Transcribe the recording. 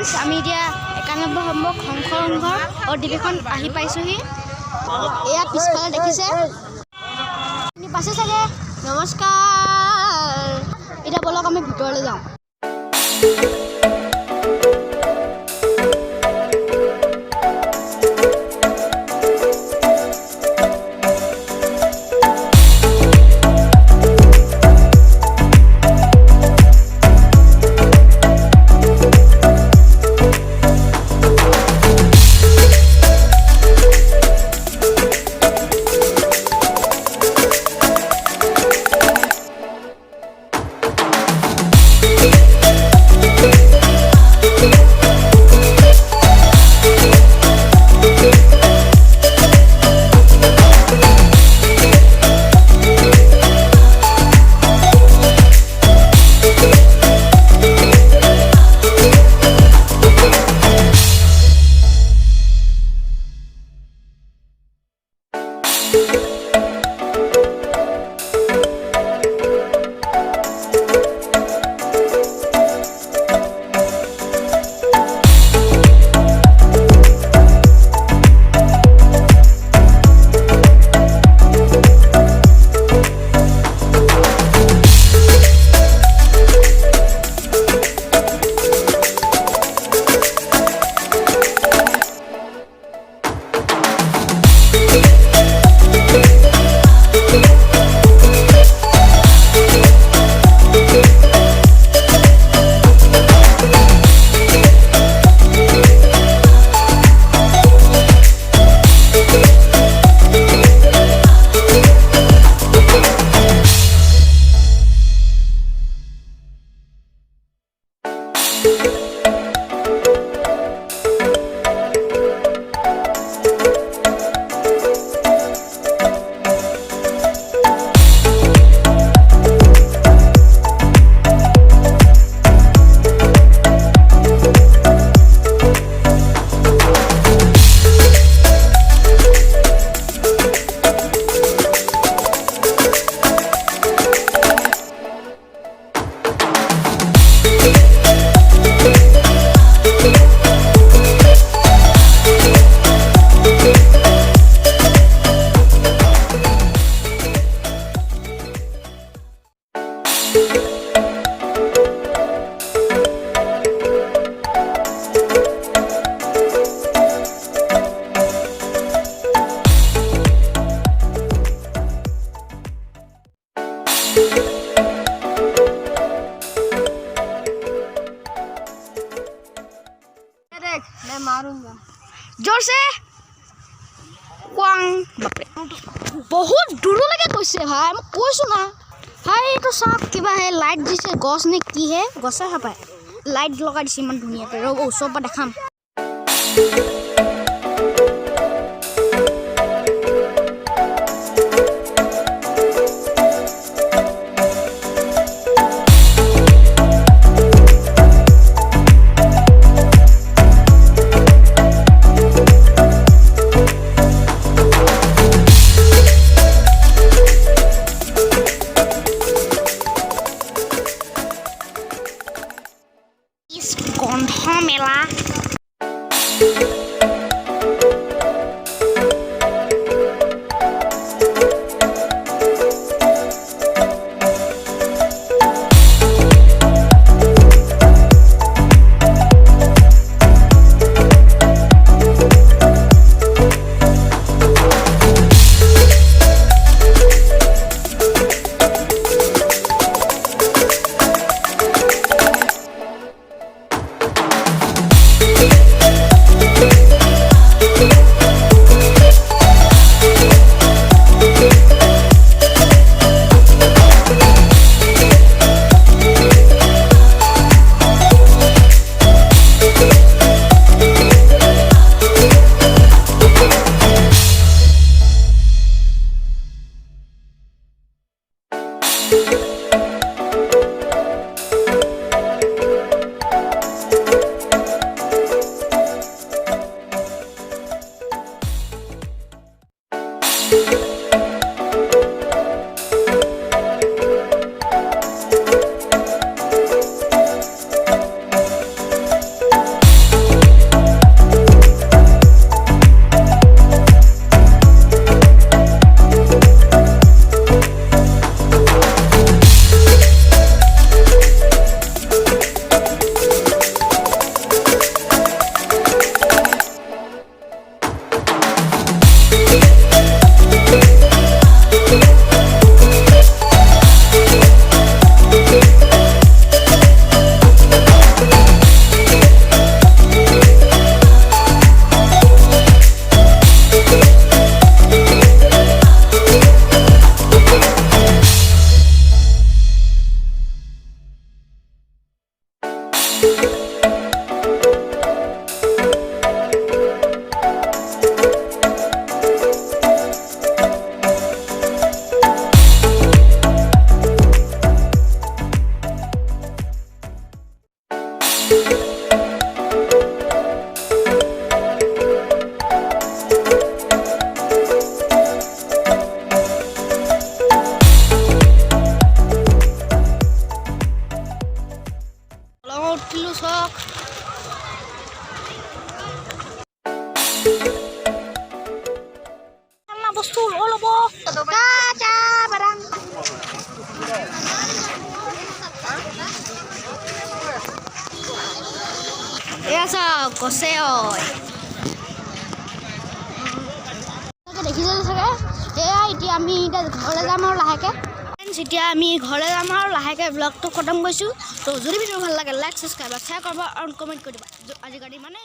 Friends আমি এতিয়া 91 number খংখৰ অধিবেশন আহি পাইছোহি। এয়া পিছফালে দেখিছে পাছে চাগে। নমস্কাৰ। এতিয়া বলক আমি ভিতৰলৈ যাওঁ। मैं मारूंगा जोर से बहुत दूर लगे कैसे भाई मैं कैसो ना भाई तो सब क्या है लाइट दिसे गस ने की है गसे हापाय लाइट लगा दिसे मन धुनिया के रब ओसर पर देखाम गंध मेला গছে ঐ দেখিছে চাগে এয়া এতিয়া আমি এতিয়া ঘৰলৈ যাম আৰু লাহেকৈ এতিয়া আমি ঘৰলৈ যাম আৰু লাহেকৈ ব্লগটো খতম কৰিছোঁ তো যদি ভিডিঅ' ভাল লাগে লাইক ছাবস্ক্ৰাইব শ্বেয়াৰ কৰিব আৰু কমেণ্ট কৰি দিবা আজিকালি মানে